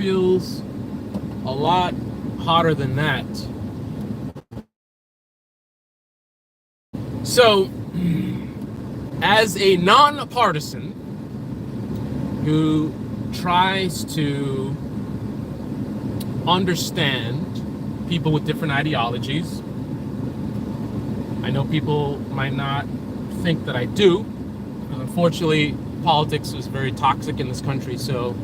feels a lot hotter than that. So, as a nonpartisan who tries to understand people with different ideologies, I know people might not think that I do, because unfortunately politics is very toxic in this country, so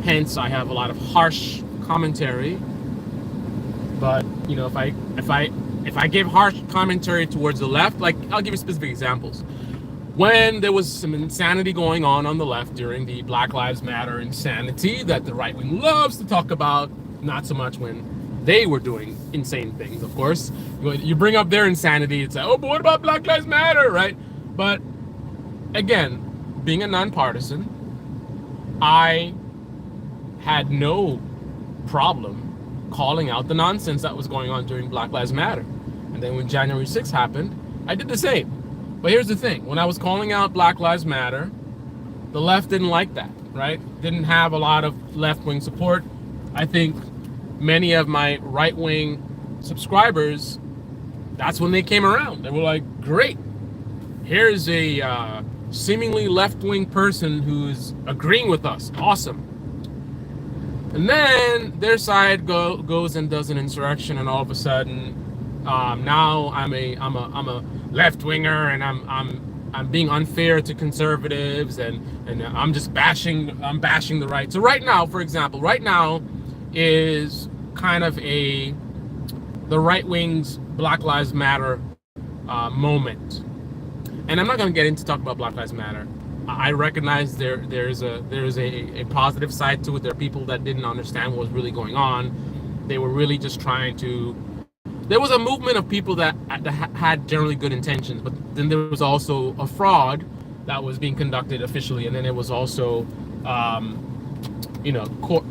hence I have a lot of harsh commentary. But you know, if I give harsh commentary towards the left, like I'll give you specific examples. When there was some insanity going on the left during the Black Lives Matter insanity that the right wing loves to talk about, not so much when they were doing insane things, of course. You bring up their insanity, it's like, oh, but what about Black Lives Matter, right? But again, being a nonpartisan, I had no problem calling out the nonsense that was going on during Black Lives Matter. And then when January 6th happened, I did the same. But here's the thing, when I was calling out Black Lives Matter, the left didn't like that, right? Didn't have a lot of left-wing support. I think many of my right-wing subscribers, that's when they came around. They were like, great, here's a seemingly left-wing person who's agreeing with us, awesome. And then their side goes and does an insurrection, and all of a sudden, now I'm a left-winger, and I'm being unfair to conservatives, and I'm just bashing the right. So right now, for example, right now is kind of the right wing's Black Lives Matter moment, and I'm not going to get into talk about Black Lives Matter. I recognize there's a positive side to it. There are people that didn't understand what was really going on. They were really just trying to. There was a movement of people that had generally good intentions, but then there was also a fraud that was being conducted officially, and then there was also,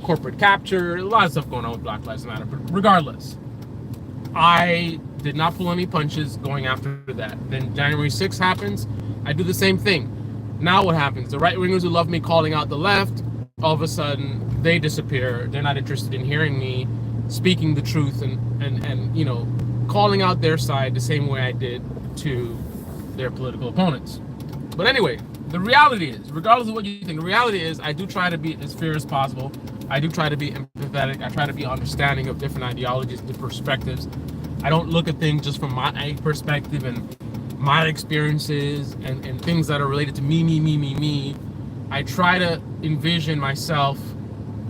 corporate capture. A lot of stuff going on with Black Lives Matter. But regardless, I did not pull any punches going after that. Then January 6th happens. I do the same thing. Now what happens? The right-wingers who love me calling out the left, all of a sudden they disappear. They're not interested in hearing me speaking the truth and calling out their side the same way I did to their political opponents. But anyway, the reality is, regardless of what you think, the reality is I do try to be as fair as possible. I do try to be empathetic. I try to be understanding of different ideologies, different perspectives. I don't look at things just from my perspective and my experiences and things that are related to me. I try to envision myself,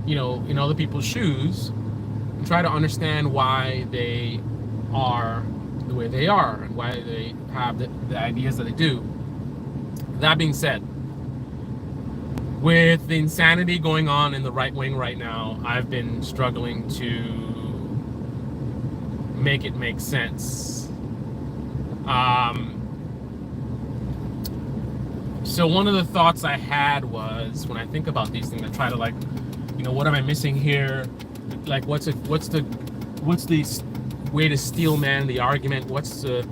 in other people's shoes and try to understand why they are the way they are and why they have the ideas that they do. That being said, with the insanity going on in the right wing right now, I've been struggling to make it make sense. So one of the thoughts I had was, when I think about these things, I try to what am I missing here? Like, what's the way to steel man the argument? What's the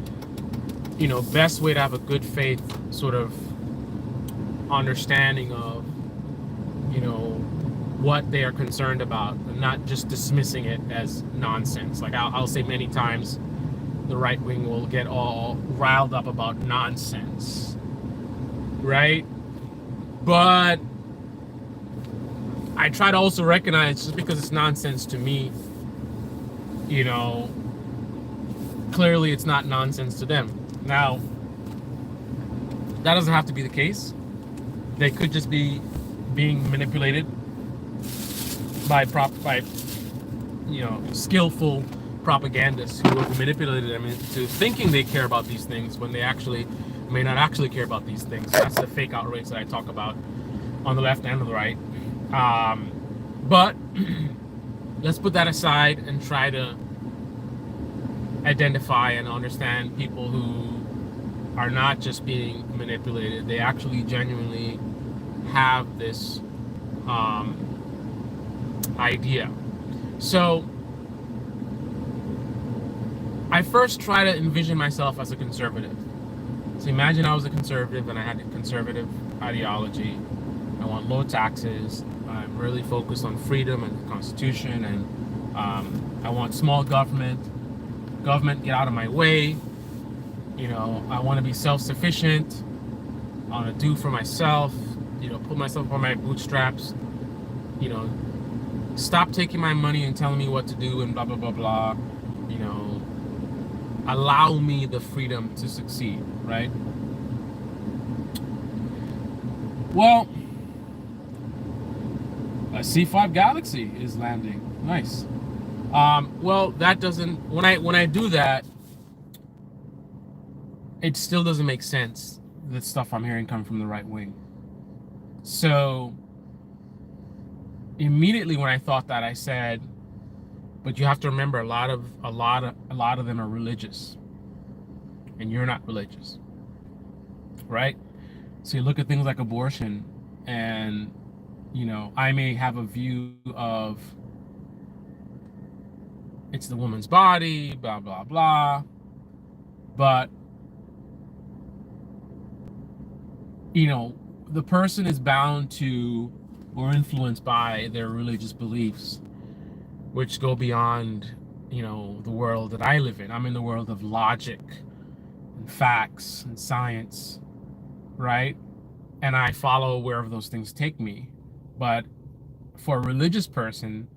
best way to have a good faith sort of understanding of what they are concerned about, and not just dismissing it as nonsense. Like I'll say many times, the right wing will get all riled up about nonsense, right? But I try to also recognize, just because it's nonsense to me, clearly it's not nonsense to them. Now, that doesn't have to be the case. They could just be being manipulated by skillful propagandists who have manipulated them into thinking they care about these things when they actually may not actually care about these things. That's the fake outrage that I talk about on the left and on the right. But let's put that aside and try to identify and understand people who are not just being manipulated. They actually genuinely have this idea. So I first try to envision myself as a conservative. So imagine I was a conservative and I had a conservative ideology. I want low taxes. I'm really focused on freedom and the Constitution, and I want small government. Government, get out of my way. I want to be self-sufficient. I want to do for myself. Put myself on my bootstraps. You know, Stop taking my money and telling me what to do and blah blah blah blah. You know, Allow me the freedom to succeed, right? Well, a C5 Galaxy is landing. Nice. Well, that doesn't. When I do that, it still doesn't make sense. The stuff I'm hearing come from the right wing. So immediately when I thought that, I said, but you have to remember, a lot of them are religious, and you're not religious, right? So you look at things like abortion, and I may have a view of it's the woman's body, blah blah blah, but the person is bound to or influenced by their religious beliefs, which go beyond the world that I live in. I'm in the world of logic and facts and science, right? And I follow wherever those things take me. But for a religious person,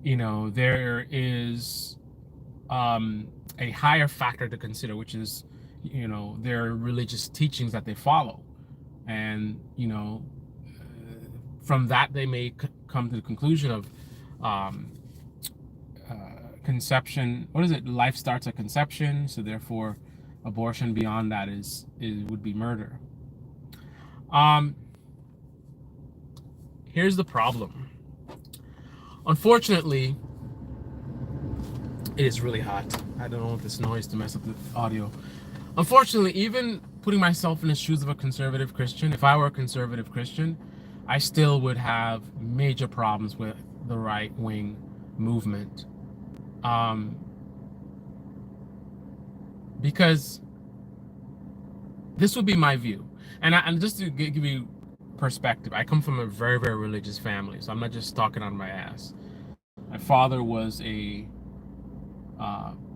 there is a higher factor to consider, which is their religious teachings that they follow. And from that they may come to the conclusion of conception. What is it? Life starts at conception, so therefore abortion beyond that would be murder. Here's the problem. Unfortunately, it is really hot. I don't want this noise to mess up the audio. Unfortunately, even putting myself in the shoes of a conservative Christian, if I were a conservative Christian, I still would have major problems with the right-wing movement. Because this would be my view. And just to give you perspective, I come from a very, very religious family, so I'm not just talking out of my ass. My father was a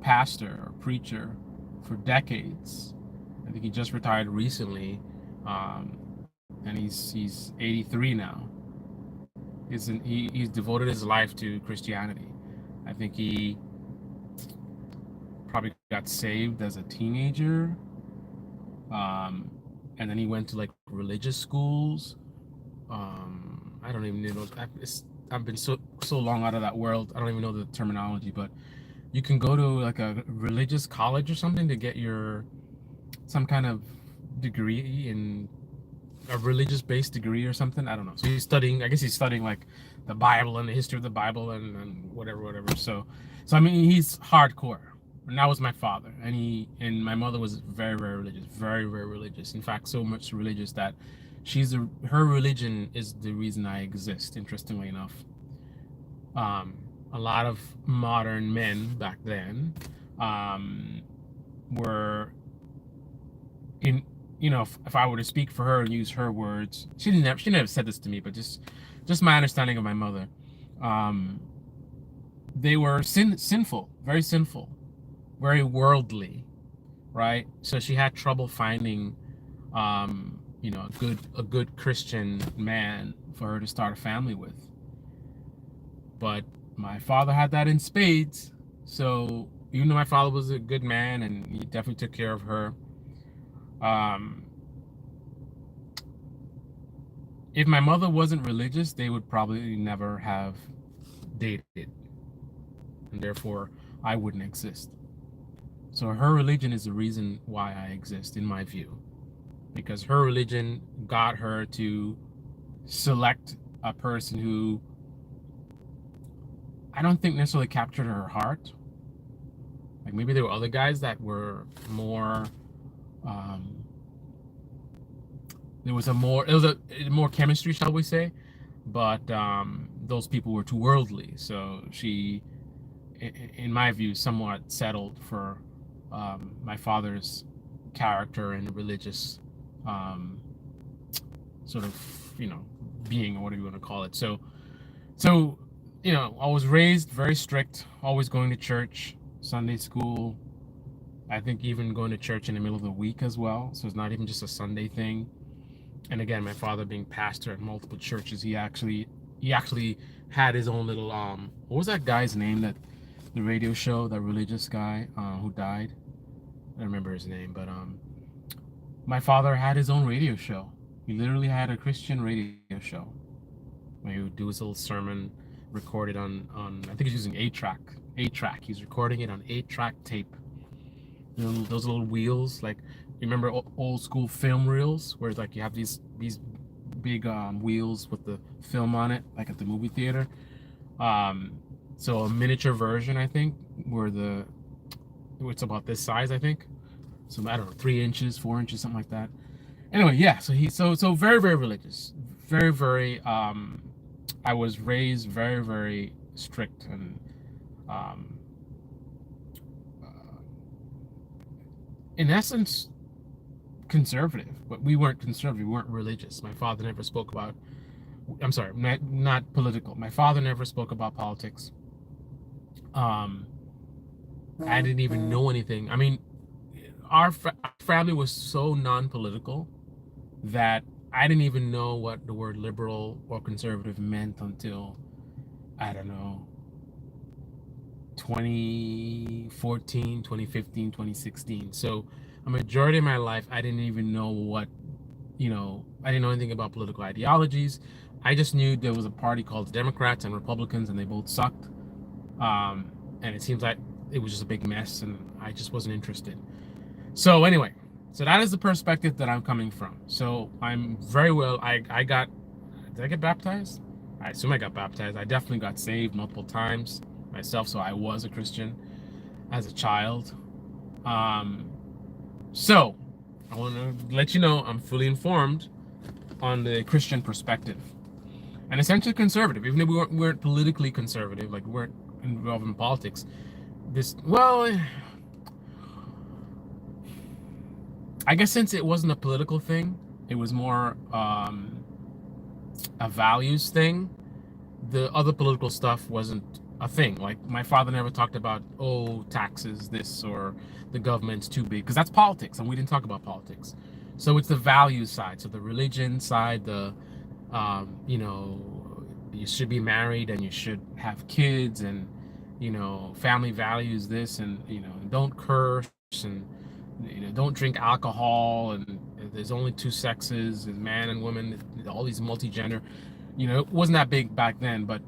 pastor or preacher for decades. I think he just retired recently, and he's 83 now. He's devoted his life to Christianity. I think he probably got saved as a teenager, and then he went to like religious schools. I don't even know. I've been so long out of that world. I don't even know the terminology, but you can go to like a religious college or something to get some kind of degree in a religious-based degree or something. I don't know. So he's studying. I guess he's studying like the Bible and the history of the Bible and whatever. So I mean, he's hardcore. And that was my father, and my mother was very, very religious, very, very religious. In fact, so much religious that her religion is the reason I exist. Interestingly enough, a lot of modern men back then were in. If I were to speak for her and use her words, she never said this to me, but just my understanding of my mother, they were sinful, very sinful, very worldly, right? So she had trouble finding, a good Christian man for her to start a family with. But my father had that in spades. So even though my father was a good man and he definitely took care of her, if my mother wasn't religious, they would probably never have dated, and therefore I wouldn't exist. So her religion is the reason why I exist, in my view, because her religion got her to select a person who I don't think necessarily captured her heart. Like maybe there were other guys that were more there was a more chemistry, shall we say, but those people were too worldly. So she, in my view, somewhat settled for my father's character and religious sort of being, or whatever you want to call it. So I was raised very strict, always going to church, Sunday school. I think even going to church in the middle of the week as well. So it's not even just a Sunday thing. And again, my father being pastor at multiple churches, he actually had his own little what was that guy's name, that the radio show, that religious guy who died? I don't remember his name, but my father had his own radio show. He literally had a Christian radio show where he would do his little sermon recorded on I think he's using 8-track. 8-track. He's recording it on 8-track tape. Those little wheels, like, you remember old school film reels, where it's like you have these big wheels with the film on it, like at the movie theater. So a miniature version, I think, it's about this size, I think. So I don't know, 3 inches, 4 inches, something like that. Anyway, yeah. So very, very religious, very, very. I was raised very, very strict and in essence conservative, but we weren't conservative. We weren't religious. My father never spoke about. I'm sorry, not political. My father never spoke about politics. I didn't even know anything. I mean, our family was so non-political that I didn't even know what the word liberal or conservative meant until, I don't know, 2014, 2015, 2016. So a majority of my life, I didn't even know I didn't know anything about political ideologies. I just knew there was a party called Democrats and Republicans, and they both sucked. And it seems like it was just a big mess, and I just wasn't interested. So anyway, so that is the perspective that I'm coming from. So I'm very well, did I get baptized? I assume I got baptized. I definitely got saved multiple times myself, so I was a Christian as a child. So I want to let you know I'm fully informed on the Christian perspective, and essentially conservative, even if we weren't politically conservative, like we weren't involved in politics. I guess since it wasn't a political thing, it was more a values thing. The other political stuff wasn't a thing. Like, my father never talked about, taxes, this, or the government's too big, because that's politics, and we didn't talk about politics. So it's the values side, so the religion side, the you should be married and you should have kids, and family values this, and don't curse, and don't drink alcohol, and there's only 2 sexes, and man and woman, all these multi-gender. It wasn't that big back then, but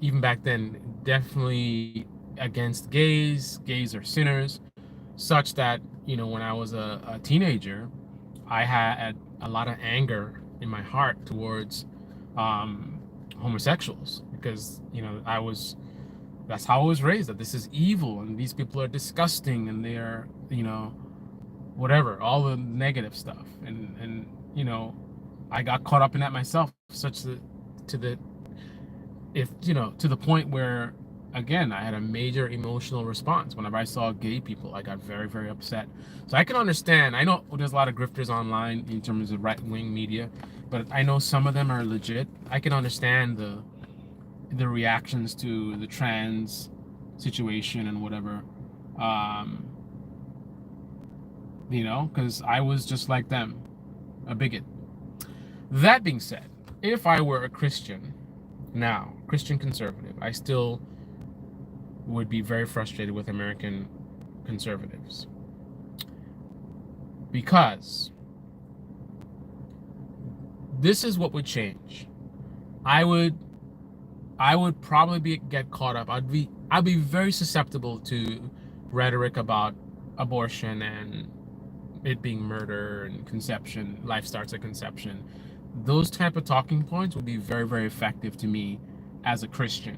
even back then, definitely against gays. Gays are sinners, such that when I was a teenager, I had a lot of anger in my heart towards homosexuals, because that's how I was raised, that this is evil and these people are disgusting and they are whatever, all the negative stuff, and I got caught up in that myself, such that to the point where, again, I had a major emotional response whenever I saw gay people. I got very, very upset. So I can understand. I know there's a lot of grifters online in terms of right-wing media, but I know some of them are legit. I can understand the reactions to the trans situation and whatever, because I was just like them, a bigot. That being said, if I were a Christian now, Christian conservative, I still would be very frustrated with American conservatives, because this is what would change. I would probably get caught up. I'd be very susceptible to rhetoric about abortion and it being murder and conception, life starts at conception. Those type of talking points would be very, very effective to me as a Christian.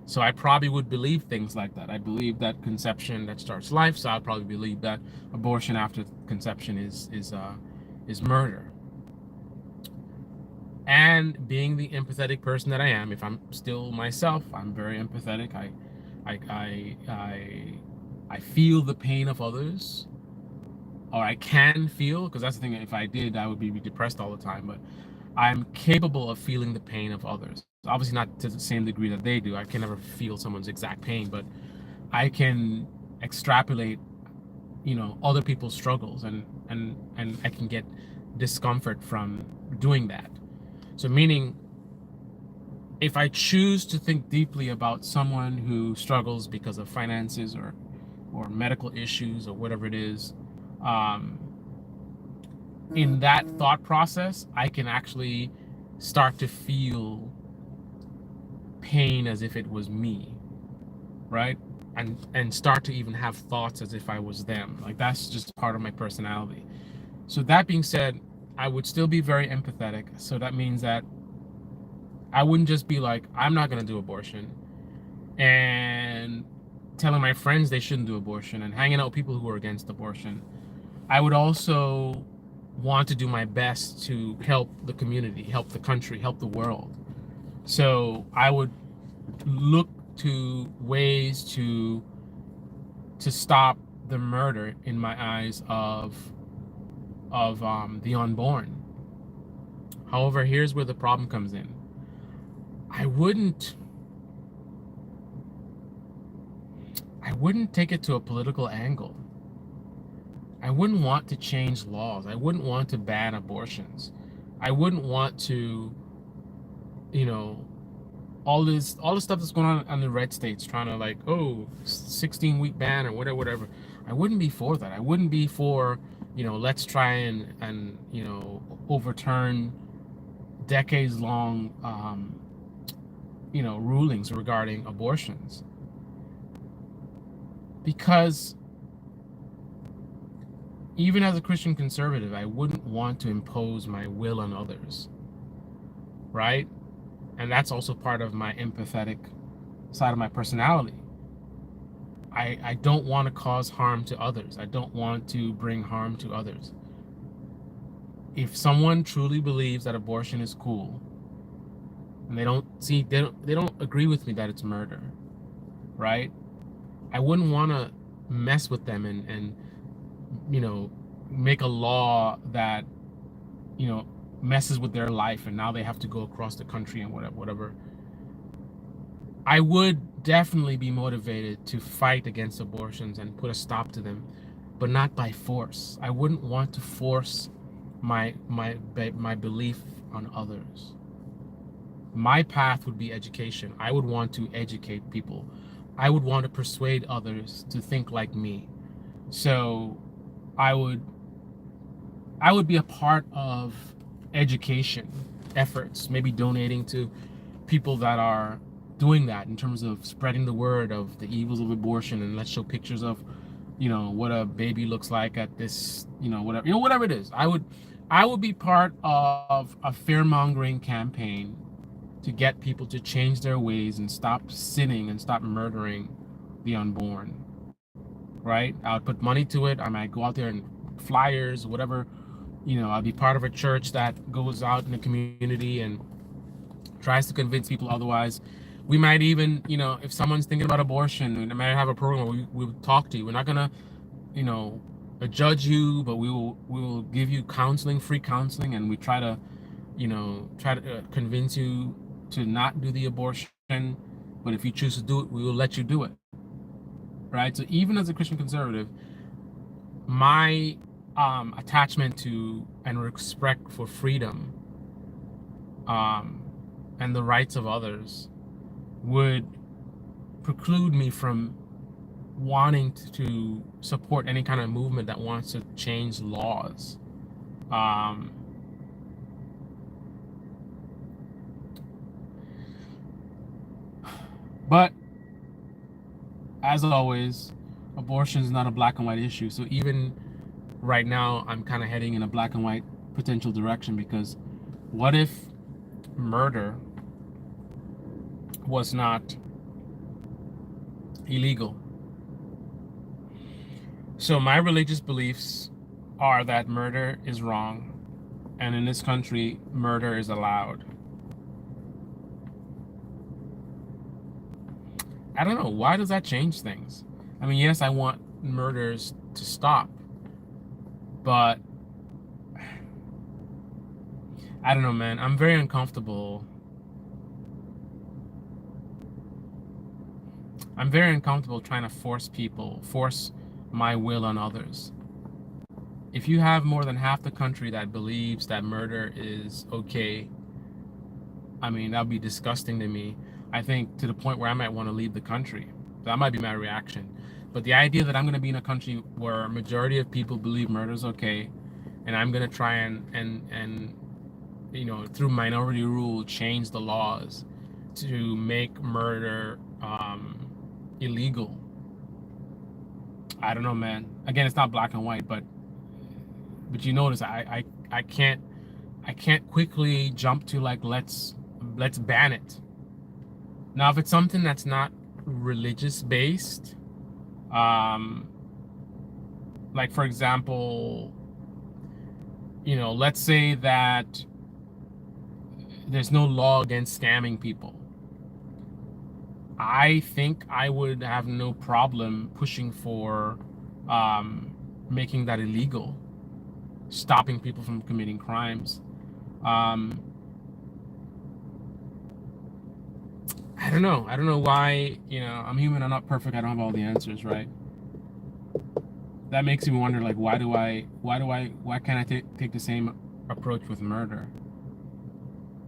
So I probably would believe things like that. I believe that conception that starts life, so I'd probably believe that abortion after conception is murder. And being the empathetic person that I am, if I'm still myself, I'm very empathetic. I feel the pain of others, or I can feel, because that's the thing. If I did, I would be depressed all the time. But I'm capable of feeling the pain of others. Obviously, not to the same degree that they do. I can never feel someone's exact pain, but I can extrapolate, other people's struggles, and I can get discomfort from doing that. So, meaning, if I choose to think deeply about someone who struggles because of finances or medical issues or whatever it is, um, in that thought process, I can actually start to feel pain as if it was me, right? And start to even have thoughts as if I was them. Like, that's just part of my personality. So that being said, I would still be very empathetic. So that means that I wouldn't just be like, I'm not going to do abortion, and telling my friends they shouldn't do abortion and hanging out with people who are against abortion. I would also want to do my best to help the community, help the country, help the world. So I would look to ways to stop the murder, in my eyes, of the unborn. However, here's where the problem comes in. I wouldn't take it to a political angle. I wouldn't want to change laws. I wouldn't want to ban abortions. I wouldn't want to, you know, all this stuff that's going on the red states, trying to, like, 16-week ban or whatever. I wouldn't be for that. I wouldn't be for, let's try and overturn decades long rulings regarding abortions, because even as a Christian conservative, I wouldn't want to impose my will on others, right? And that's also part of my empathetic side of my personality. I don't want to cause harm to others. I don't want to bring harm to others. If someone truly believes that abortion is cool, and they don't agree with me that it's murder, right? I wouldn't want to mess with them and make a law that messes with their life, and now they have to go across the country and whatever. I would definitely be motivated to fight against abortions and put a stop to them, but not by force. I wouldn't want to force my belief on others. My path would be education. I would want to educate people. I would want to persuade others to think like me. So I would be a part of education efforts, maybe donating to people that are doing that in terms of spreading the word of the evils of abortion, and let's show pictures of what a baby looks like at this, whatever it is. I would be part of a fear-mongering campaign to get people to change their ways and stop sinning and stop murdering the unborn, right? I would put money to it. I might go out there and flyers, whatever. I'll be part of a church that goes out in the community and tries to convince people otherwise. We might even, if someone's thinking about abortion, we might have a program where we will talk to you. We're not gonna, judge you, but we will give you counseling, free counseling, and we try to convince you to not do the abortion. But if you choose to do it, we will let you do it, right? So even as a Christian conservative, my attachment to and respect for freedom and the rights of others would preclude me from wanting to support any kind of movement that wants to change laws. But as always, abortion is not a black and white issue. So even right now, I'm kind of heading in a black and white potential direction, because what if murder was not illegal? So my religious beliefs are that murder is wrong, and in this country, murder is allowed. I don't know, why does that change things? I mean, yes, I want murders to stop, but I don't know, man. I'm very uncomfortable. I'm very uncomfortable trying to force my will on others. If you have more than half the country that believes that murder is okay, I mean, that would be disgusting to me. I think to the point where I might want to leave the country. That might be my reaction. But the idea that I'm going to be in a country where a majority of people believe murder is okay, and I'm going to try and through minority rule change the laws to make murder illegal. I don't know, man. Again, it's not black and white, but you notice I can't quickly jump to like let's ban it. Now, if it's something that's not religious based, like for example, let's say that there's no law against scamming people. I think I would have no problem pushing for making that illegal, stopping people from committing crimes. I don't know. I don't know why, I'm human, I'm not perfect, I don't have all the answers, right? That makes me wonder, like, why can't I take the same approach with murder?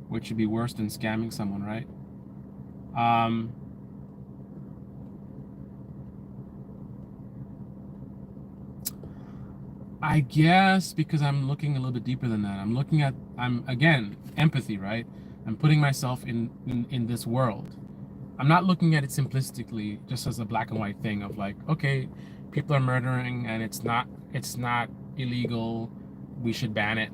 Which should be worse than scamming someone, right? I guess because I'm looking a little bit deeper than that. I'm again, empathy, right? I'm putting myself in this world. I'm not looking at it simplistically, just as a black and white thing of like, okay, people are murdering and it's not illegal, we should ban it.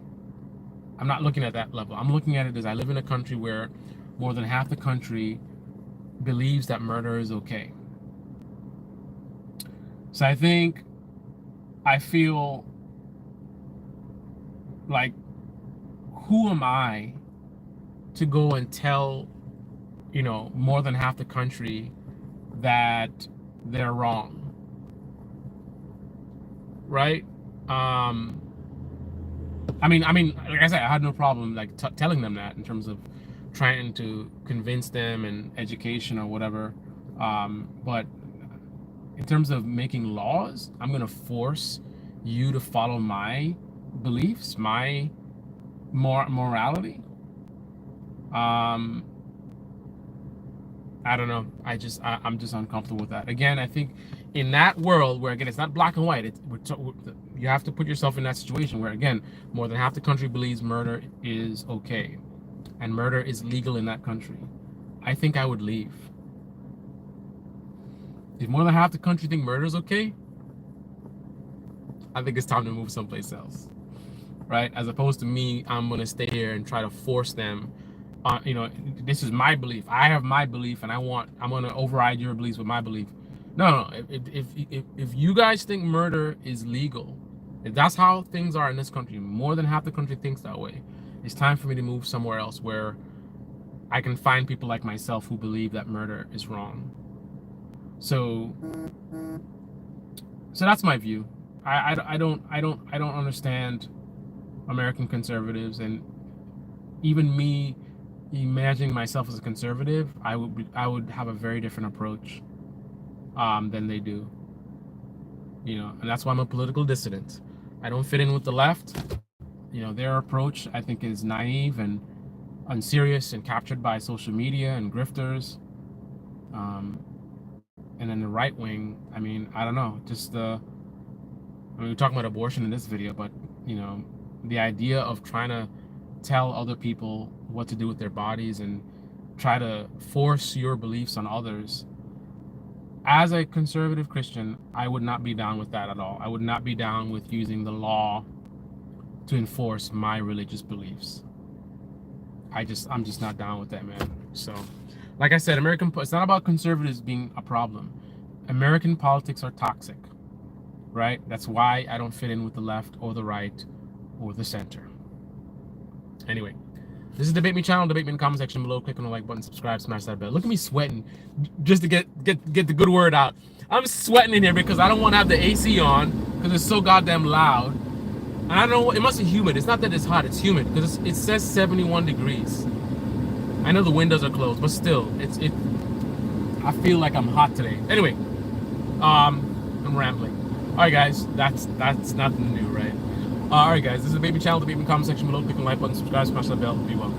I'm not looking at that level. I'm looking at it as I live in a country where more than half the country believes that murder is okay. So I feel like, who am I to go and tell, more than half the country that they're wrong, right? I mean, like I said, I had no problem like telling them that in terms of trying to convince them and education or whatever. But in terms of making laws, I'm gonna force you to follow my beliefs, my morality. I don't know. I'm just uncomfortable with that. Again, I think in that world where, again, it's not black and white. You have to put yourself in that situation where, again, more than half the country believes murder is okay, and murder is legal in that country. I think I would leave. If more than half the country think murder is okay, I think it's time to move someplace else, right? As opposed to me, I'm gonna stay here and try to force them. This is my belief. I have my belief, and I'm gonna override your beliefs with my belief. No. If you guys think murder is legal, if that's how things are in this country, more than half the country thinks that way, it's time for me to move somewhere else where I can find people like myself who believe that murder is wrong. So that's my view. I don't understand American conservatives, and even me imagining myself as a conservative, I would have a very different approach than they do. And that's why I'm a political dissident. I don't fit in with the left. Their approach, I think, is naive and unserious and captured by social media and grifters. And then the right wing, I mean, I don't know, we're talking about abortion in this video, but the idea of trying to tell other people what to do with their bodies and try to force your beliefs on others. As a conservative Christian, I would not be down with that at all. I would not be down with using the law to enforce my religious beliefs. I'm just not down with that, man. So, like I said, it's not about conservatives being a problem. American politics are toxic, right? That's why I don't fit in with the left or the right or the center. Anyway, this is Debate Me channel. Debate me in the comment section below. Click on the like button, subscribe, smash that bell. Look at me sweating just to get the good word out. I'm sweating in here because I don't want to have the AC on because it's so goddamn loud. And I don't know, it must be humid. It's not that it's hot, it's humid because it says 71 degrees. I know the windows are closed, but still, I feel like I'm hot today. Anyway, I'm rambling. All right, guys, that's nothing new, right? All right, guys, this is the Baby Channel. The Baby comment section below. Click the like button, subscribe, smash that bell. Be well.